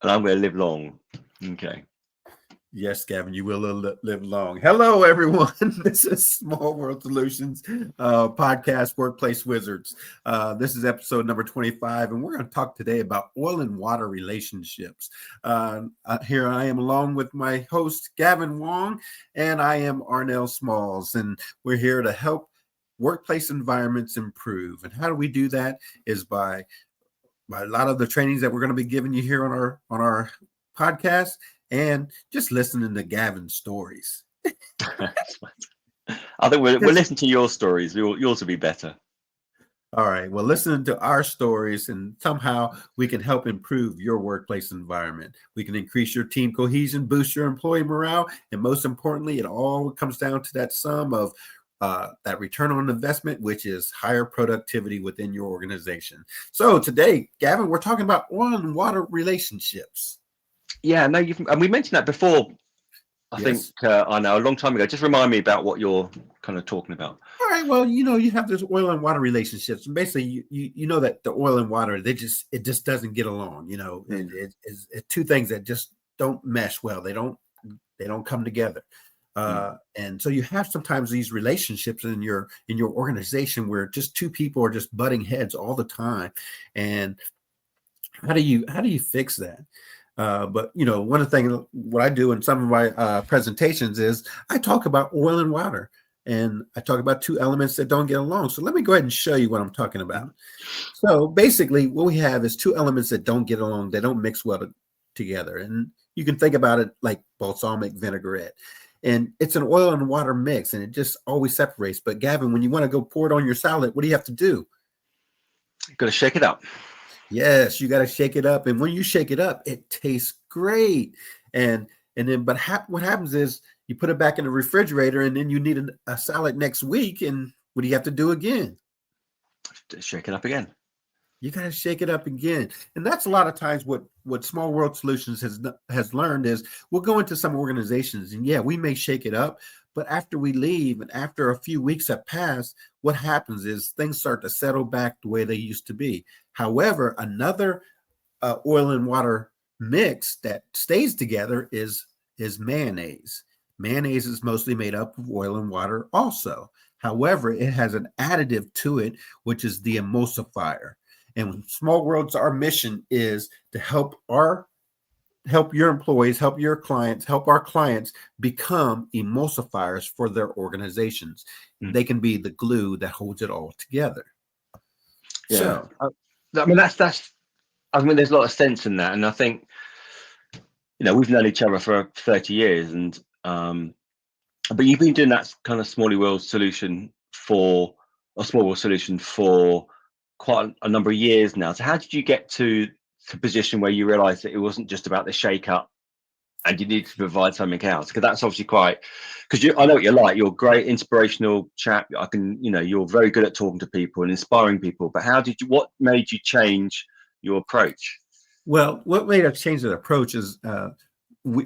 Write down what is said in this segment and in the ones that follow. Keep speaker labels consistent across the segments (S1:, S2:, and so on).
S1: and I'm going to live long. Okay.
S2: Yes, Gavin, you will live long. Hello, everyone. This is Small World Solutions podcast, Workplace Wizards. This is episode number 25, and we're going to talk today about oil and water relationships. Here I am along with my host, Gavin Wong, and I am Arnell Smalls, and we're here to help workplace environments improve. And how do we do that is by a lot of the trainings that we're going to be giving you here on our podcast, and just listening to Gavin's stories.
S1: I think we'll listen to your stories. Yours will be better.
S2: All right. Well, listening to our stories, and somehow we can help improve your workplace environment. We can increase your team cohesion, boost your employee morale, and most importantly, it all comes down to that sum of that return on investment, which is higher productivity within your organization. So today, Gavin, we're talking about oil and water relationships.
S1: Yeah, no, and we mentioned that before. I think I know a long time ago. Just remind me about what you're kind of talking about.
S2: All right. Well, you have this oil and water relationships, and basically, you know that the oil and water it just doesn't get along. It's two things that just don't mesh well. They don't come together. And so you have sometimes these relationships in your organization where just two people are just butting heads all the time. And how do you fix that? But one of the things what I do in some of my presentations is I talk about oil and water, and I talk about two elements that don't get along. So let me go ahead and show you what I'm talking about. So basically what we have is two elements that don't get along. They don't mix well together. And you can think about it like balsamic vinaigrette. And it's an oil and water mix, and it just always separates. But Gavin, when you want to go pour it on your salad, what do you have to do?
S1: You've got to shake it up.
S2: Yes, you got to shake it up. And when you shake it up, it tastes great. But what happens is you put it back in the refrigerator, and then you need a salad next week. And what do you have to do again?
S1: Shake it up again.
S2: You got to shake it up again. And that's a lot of times what Small World Solutions has learned is we'll go into some organizations, and yeah, we may shake it up. But after we leave and after a few weeks have passed, what happens is things start to settle back the way they used to be. However, another oil and water mix that stays together is mayonnaise. Mayonnaise is mostly made up of oil and water also. However, it has an additive to it, which is the emulsifier. And Small World's, our mission is to help your employees, help your clients, help our clients become emulsifiers for their organizations. They can be the glue that holds it all together.
S1: Yeah. So, there's a lot of sense in that. And I think, we've known each other for 30 years but you've been doing that kind of small world solution for quite a number of years now. So how did you get to the position where you realized that it wasn't just about the shake up and you need to provide something else? Because that's obviously I know what you're like. You're a great inspirational chap. You're very good at talking to people and inspiring people. But what made you change your approach?
S2: Well, what made us change the approach is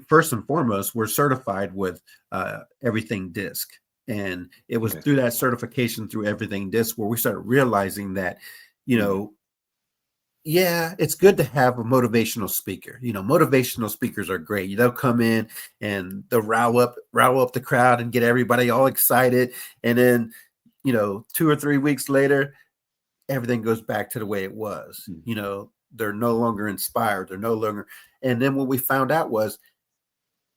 S2: first and foremost, we're certified with Everything Disc. And it was through that certification through Everything Disc where we started realizing that, it's good to have a motivational speaker. Motivational speakers are great. They'll come in and they'll rile up the crowd and get everybody all excited. And then, 2 or 3 weeks later, everything goes back to the way it was. They're no longer inspired. They're no longer. And then what we found out was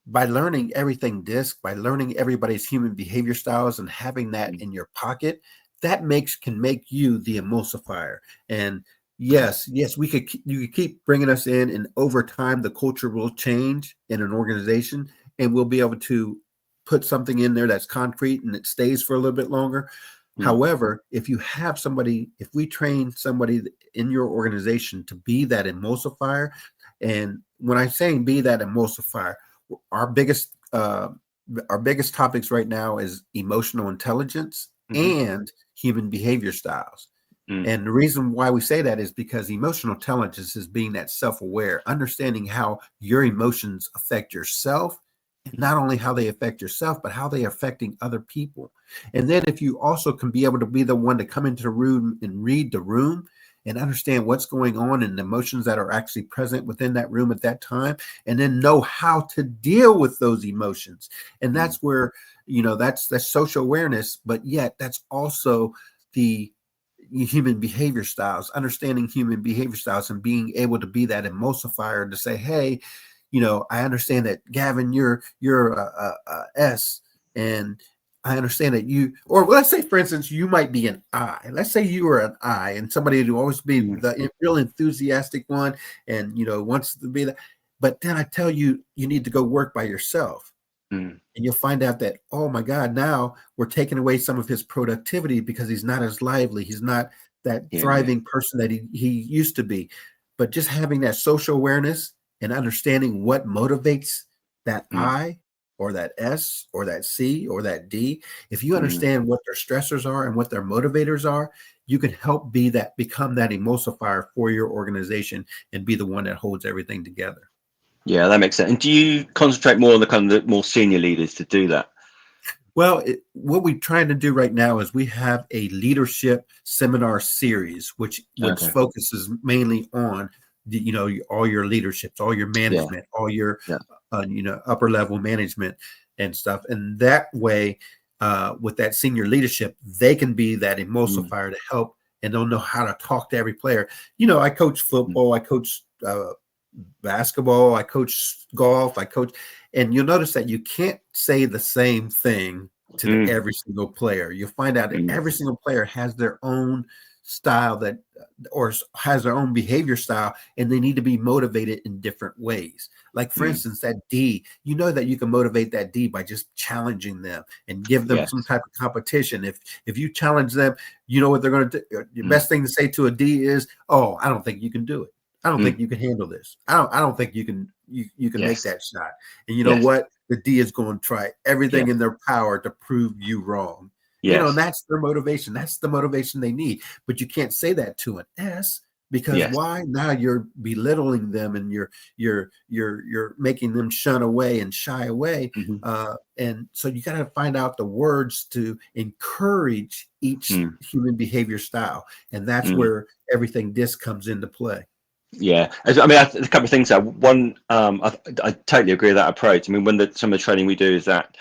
S2: by learning Everything Disc, by learning everybody's human behavior styles and having that in your pocket, that can make you the emulsifier. And yes, you could keep bringing us in, and over time, the culture will change in an organization, and we'll be able to put something in there that's concrete and it stays for a little bit longer. However, if we train somebody in your organization to be that emulsifier, and when I'm saying be that emulsifier, our biggest topics right now is emotional intelligence and human behavior styles. And the reason why we say that is because emotional intelligence is being that self-aware, understanding how your emotions affect yourself, and not only how they affect yourself, but how they are affecting other people. And then if you also can be able to be the one to come into the room and read the room, and understand what's going on and the emotions that are actually present within that room at that time, and then know how to deal with those emotions. And that's where, that's social awareness, but yet that's also the human behavior styles, understanding human behavior styles and being able to be that emulsifier to say, hey, I understand that, Gavin, you're a S, and I understand that or let's say, for instance, you might be an I. Let's say you are an I, and somebody who always be the real enthusiastic one, and wants to be that. But then I tell you, you need to go work by yourself, and you'll find out that, oh my God, now we're taking away some of his productivity because he's not as lively. He's not that thriving person that he used to be. But just having that social awareness and understanding what motivates that I or that S or that C or that D, if you understand what their stressors are and what their motivators are, you can help become that emulsifier for your organization and be the one that holds everything together.
S1: Yeah, that makes sense. And do you concentrate more on the kind of the more senior leaders to do that?
S2: Well, what we're trying to do right now is we have a leadership seminar series, which focuses mainly on all your leaderships, all your management, all your upper level management and stuff. And that way, with that senior leadership, they can be that emulsifier to help, and they'll know how to talk to every player. I coach football, I coach basketball, I coach golf, and you'll notice that you can't say the same thing to every single player. You'll find out that every single player has their own style or has their own behavior style, and they need to be motivated in different ways. Like, for instance, that D, that you can motivate that D by just challenging them and give them some type of competition. If you challenge them, you know what they're going to do. The best thing to say to a D is, oh, I don't think you can do it. I don't think you can handle this. I don't think you can make that shot. And you know what? The D is going to try everything in their power to prove you wrong. And that's their motivation. That's the motivation they need. But you can't say that to an S, because why? Now you're belittling them, and you're making them shun away and shy away. And so you got to find out the words to encourage each human behavior style. And that's where everything DISC comes into play.
S1: Yeah, I mean, a couple of things there. One, I totally agree with that approach. I mean, some of the training we do is that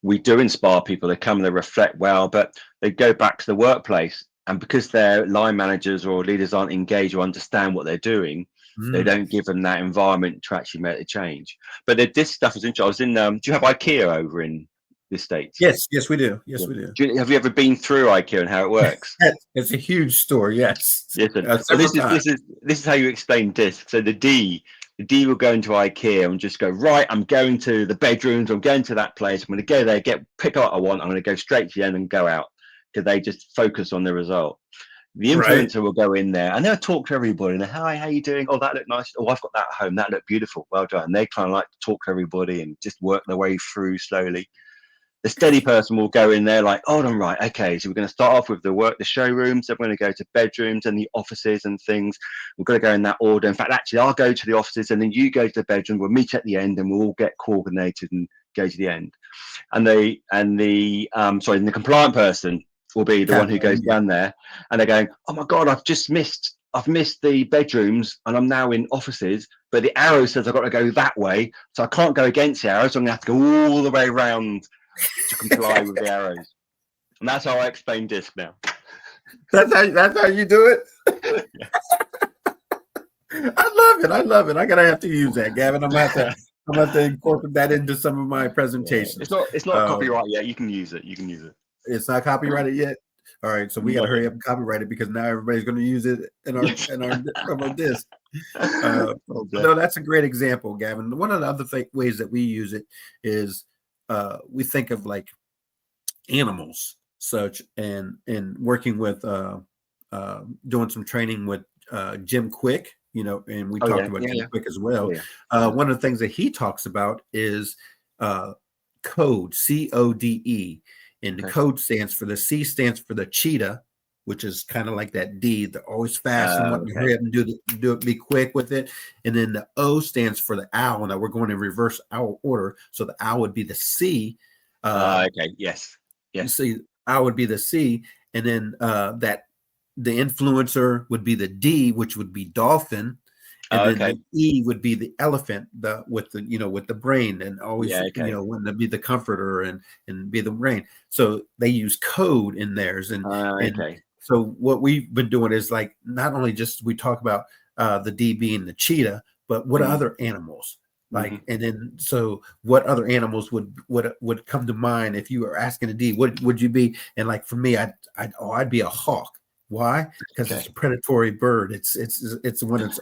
S1: we do inspire people. They come and they reflect well, but they go back to the workplace, and because their line managers or leaders aren't engaged or understand what they're doing, they don't give them that environment to actually make the change. But this stuff is interesting. Do you have IKEA over in the States?
S2: Yes, we do. Yes, we do.
S1: Have you ever been through IKEA and how it works?
S2: It's a huge store. Yes.
S1: So this is how you explain DISC. So the D will go into IKEA and just go, right, I'm going to the bedrooms, I'm going to that place, I'm going to go there, pick up what I want, I'm going to go straight to the end and go out, because they just focus on the result. The influencer will go in there and they'll talk to everybody. And hi, how you doing? Oh, that looked nice. Oh, I've got that at home. That looked beautiful. Well done. And they kind of like to talk to everybody and just work their way through slowly. The steady person will go in there like, oh, I'm right. Okay, so we're going to start off with the showrooms. Then we're going to go to bedrooms and the offices and things. We're going to go in that order. In fact, actually, I'll go to the offices and then you go to the bedroom. We'll meet at the end and we'll all get coordinated and go to the end. And the compliant person will be the one who goes down there, and they're going, oh my God, I've missed the bedrooms and I'm now in offices, but the arrow says I've got to go that way, so I can't go against the arrow, so I'm gonna have to go all the way around to comply with the arrows. And that's how I explain DISC now.
S2: That's how you do it. I love it. I'm gonna have to use that, Gavin. I'm gonna have to incorporate that into some of my presentations.
S1: It's not copyright yet. You can use it.
S2: It's not copyrighted yet. All right, so we got to hurry up and copyright it, because now everybody's going to use it in our DISC. No, that's a great example, Gavin. One of the other ways that we use it is we think of like animals, such and working with doing some training with Jim Quick, and we talked about Jim Quick as well. One of the things that he talks about is code, CODE. And the code stands for, the C stands for the cheetah, which is kind of like that D. They're always fast and want to hurry up and do it, be quick with it. And then the O stands for the owl. Now we're going in reverse owl order. So the owl would be the C.
S1: Okay. Yes.
S2: You see, owl would be the C. And then that the influencer would be the D, which would be dolphin, and then
S1: Okay.
S2: the E would be the elephant, with the brain, and always
S1: Yeah. Okay.
S2: wanting to be the comforter and be the brain. So they use code in theirs, and
S1: Okay.
S2: so what we've been doing is like not only just we talk about the D being the cheetah, but what
S1: Mm.
S2: other animals like,
S1: Mhm.
S2: and then so what other animals would come to mind if you were asking a D? What would you be? And like for me, I'd be a hawk. Why? Because it's
S1: Okay.
S2: a predatory bird. It's one that's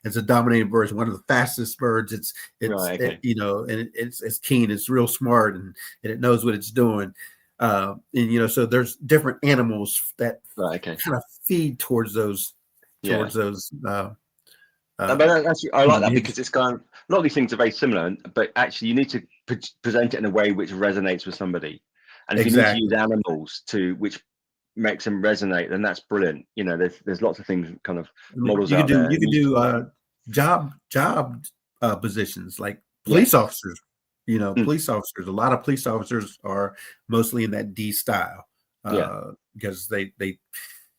S2: it's a dominating bird. It's one of the fastest birds.
S1: Right. Okay.
S2: And it's keen. It's real smart, and it knows what it's doing. And so there's different animals that
S1: Right. Okay.
S2: kind of feed towards those
S1: Yeah.
S2: uh,
S1: But actually, I like that
S2: behaviors.
S1: because it's kind of a lot of these things are very similar, but actually, you need to present it in a way which resonates with somebody. And if you need to use
S2: Exactly.
S1: animals to which makes them resonate, then that's brilliant. There's lots of things, kind of
S2: I mean,
S1: models out there.
S2: you could do job positions like police
S1: Yes.
S2: officers.
S1: Mm.
S2: Police officers. A lot of police officers are mostly in that D style,
S1: Yeah.
S2: because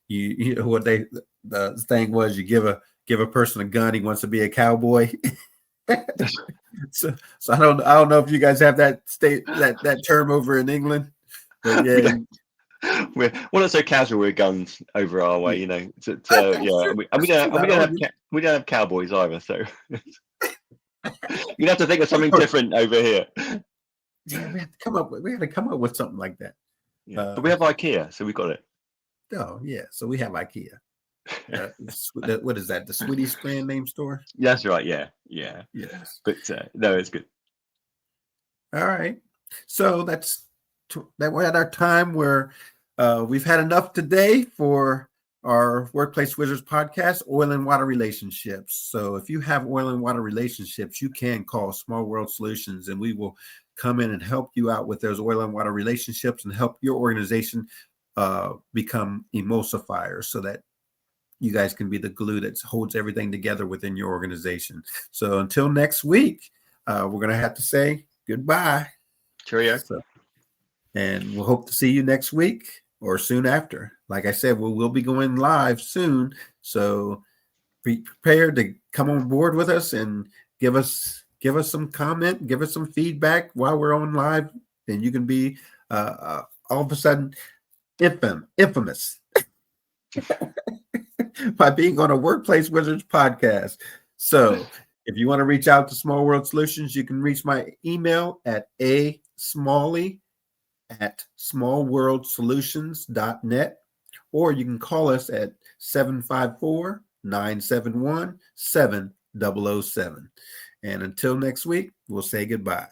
S2: you know what the thing was, you give a person a gun, he wants to be a cowboy. So I don't know if you guys have that term over in England, but
S1: we
S2: yeah,
S1: don't, we're not so casual with guns over our way,
S2: that's
S1: yeah,
S2: true.
S1: and we
S2: That's true.
S1: don't, and
S2: I
S1: we don't
S2: don't
S1: have we don't have cowboys either. So you have to think of something different over here.
S2: Yeah, we had to come up with something like that.
S1: Yeah, but we
S2: Uh,
S1: have IKEA, so we got it.
S2: oh yeah, so we have IKEA. What is that? The Swedish brand name store?
S1: That's right. Yeah, yeah.
S2: Yes.
S1: But no, it's good.
S2: All right. So that we're at our time where we've had enough today for our Workplace Wizards podcast, oil and water relationships. So if you have oil and water relationships, you can call Small World Solutions, and we will come in and help you out with those oil and water relationships and help your organization become emulsifiers so that you guys can be the glue that holds everything together within your organization. So until next week, we're going to have to say goodbye.
S1: Cheerio.
S2: So, and we'll hope to see you next week or soon after. Like I said, we'll be going live soon. So be prepared to come on board with us and give us some comment, give us some feedback while we're on live, and you can be all of a sudden infamous by being on a Workplace Wizards podcast. So if you want to reach out to Small World Solutions, you can reach my email at smalley@smallworldsolutions.net, or you can call us at 754-971-7007. And until next week, we'll say goodbye.